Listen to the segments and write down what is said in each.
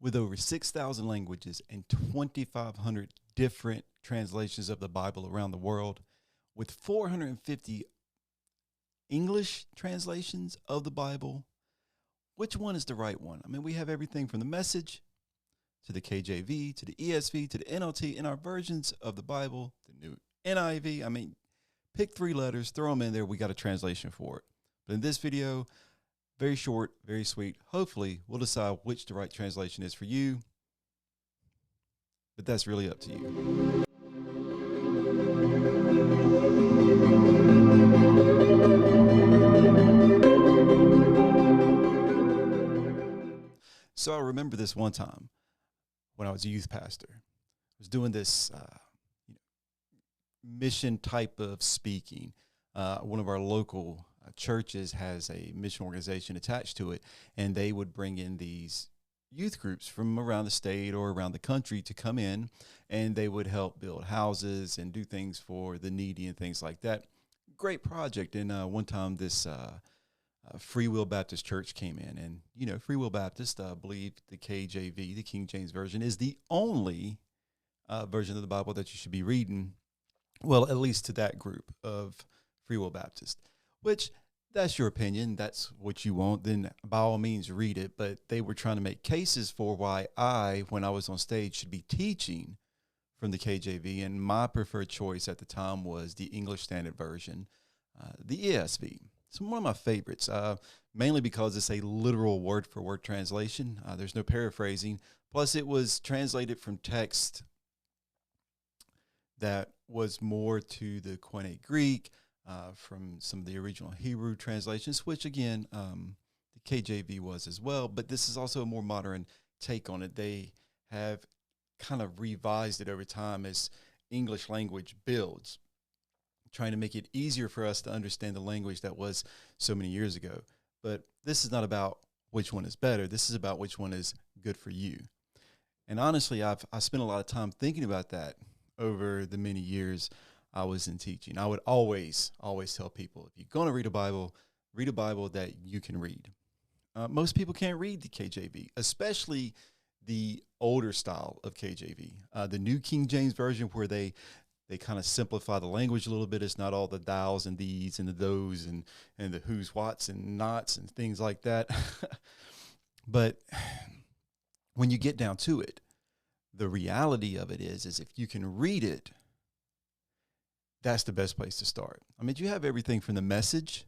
With over 6,000 languages and 2,500 different translations of the Bible around the world, with 450 English translations of the Bible, which one is the right one? I mean, we have everything from the Message to the KJV, to the ESV, to the NLT in our versions of the Bible, the new NIV. I mean, pick 3 letters, throw them in there. We got a translation for it. But in this video, very short, very sweet. Hopefully, we'll decide which the right translation is for you. But that's really up to you. So I remember this one time when I was a youth pastor. I was doing this mission type of speaking. One of our local churches has a mission organization attached to it, and they would bring in these youth groups from around the state or around the country to come in, and they would help build houses and do things for the needy and things like that. Great project. And one time this Free Will Baptist Church came in, and Free Will Baptist, I believe the KJV, the King James Version, is the only version of the Bible that you should be reading. Well, at least to that group of Free Will Baptist, which that's your opinion. That's what you want. Then by all means read it. But they were trying to make cases for why when I was on stage, should be teaching from the KJV. And my preferred choice at the time was the English Standard Version, the ESV. It's one of my favorites, mainly because it's a literal word-for-word translation. There's no paraphrasing. Plus, it was translated from text that was more to the Koine Greek, from some of the original Hebrew translations, which again, the KJV was as well. But this is also a more modern take on it. They have kind of revised it over time as English language builds, trying to make it easier for us to understand the language that was so many years ago. But this is not about which one is better. This is about which one is good for you. And honestly, I spent a lot of time thinking about that over the many years I was in teaching. I would always tell people, if you're going to read a Bible that you can read. Most people can't read the KJV, especially the older style of KJV. The New King James Version, where they kind of simplify the language a little bit. It's not all the thous and these and the those and the who's, what's, and nots and things like that. But when you get down to it, the reality of it is if you can read it, that's the best place to start. I mean, you have everything from the Message,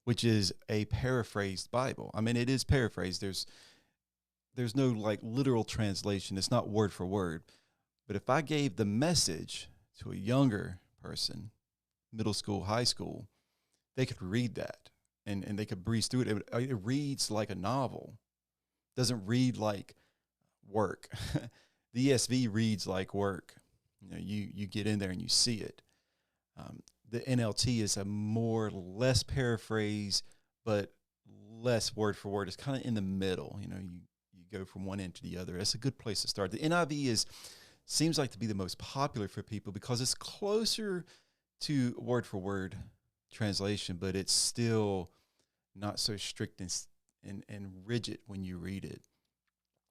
which is a paraphrased Bible. I mean, it is paraphrased. There's no like literal translation. It's not word for word. But if I gave the Message to a younger person, middle school, high school, they could read that and they could breeze through it. It reads like a novel. It doesn't read like work. The ESV reads like work. You get in there and you see it. The NLT is a less paraphrase, but less word for word. It's kind of in the middle. You go from one end to the other. That's a good place to start. The NIV seems like to be the most popular for people because it's closer to word for word translation, but it's still not so strict and rigid when you read it.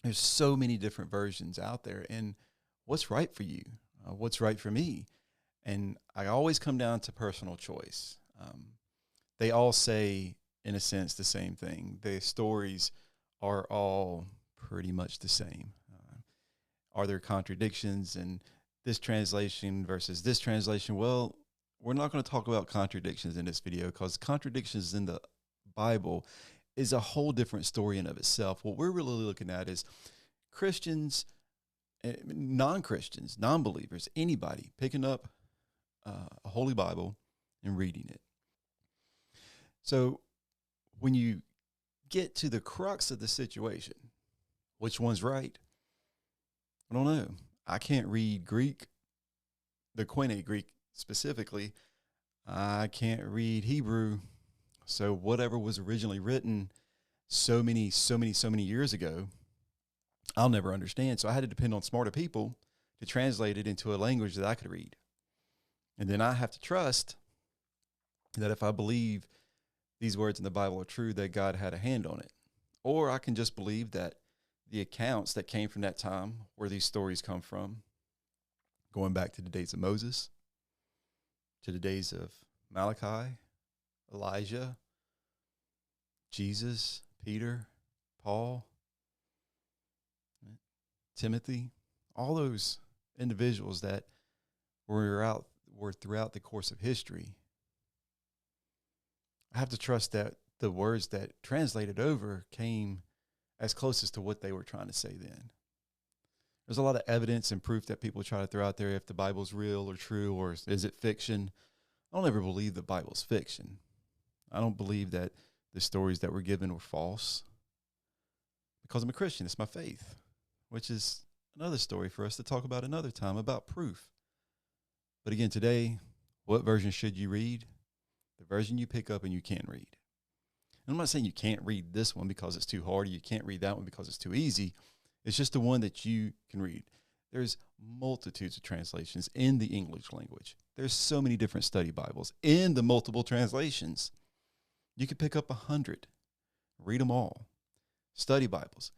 There's so many different versions out there, and what's right for you? What's right for me? And I always come down to personal choice. They all say, in a sense, the same thing. The stories are all pretty much the same. Are there contradictions in this translation versus this translation? Well, we're not going to talk about contradictions in this video because contradictions in the Bible is a whole different story in of itself. What we're really looking at is Christians, non-Christians, non-believers, anybody picking up a Holy Bible and reading it. So when you get to the crux of the situation, which one's right? I don't know. I can't read Greek, the Koine Greek specifically. I can't read Hebrew. So whatever was originally written so many years ago, I'll never understand. So I had to depend on smarter people to translate it into a language that I could read. And then I have to trust that if I believe these words in the Bible are true, that God had a hand on it. Or I can just believe that the accounts that came from that time, where these stories come from, going back to the days of Moses, to the days of Malachi, Elijah, Jesus, Peter, Paul, Timothy, all those individuals that were throughout the course of history. I have to trust that the words that translated over came as closest to what they were trying to say then. There's a lot of evidence and proof that people try to throw out there if the Bible's real or true, or is it fiction. I don't ever believe the Bible's fiction. I don't believe that the stories that were given were false, because I'm a Christian. It's my faith, which is another story for us to talk about another time, about proof. But again, today, what version should you read? The version you pick up and you can read. And I'm not saying you can't read this one because it's too hard, or you can't read that one because it's too easy. It's just the one that you can read. There's multitudes of translations in the English language. There's so many different study Bibles in the multiple translations. You could pick up 100, read them all. Study Bibles.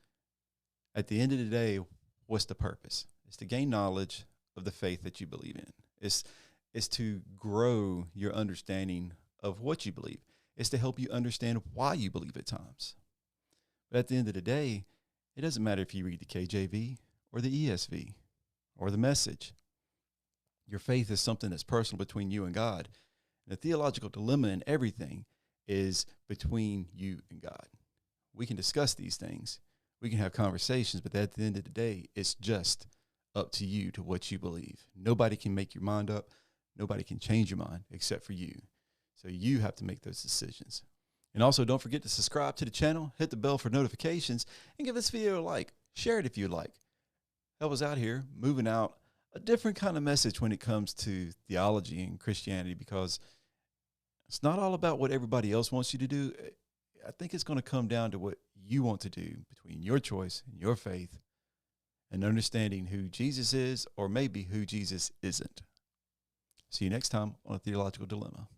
At the end of the day, what's the purpose? It's to gain knowledge of the faith that you believe in. It's to grow your understanding of what you believe. It's to help you understand why you believe at times. But at the end of the day, it doesn't matter if you read the KJV or the ESV or the Message. Your faith is something that's personal between you and God. And the theological dilemma in everything is between you and God. We can discuss these things. We can have conversations, but at the end of the day, it's just up to you to what you believe. Nobody can make your mind up. Nobody can change your mind except for you. So you have to make those decisions. And also, don't forget to subscribe to the channel, hit the bell for notifications, and give this video a like. Share it if you'd like. Help us out here, moving out a different kind of message when it comes to theology and Christianity, because it's not all about what everybody else wants you to do. I think it's going to come down to what you want to do between your choice and your faith, and understanding who Jesus is, or maybe who Jesus isn't. See you next time on A Theological Dilemma.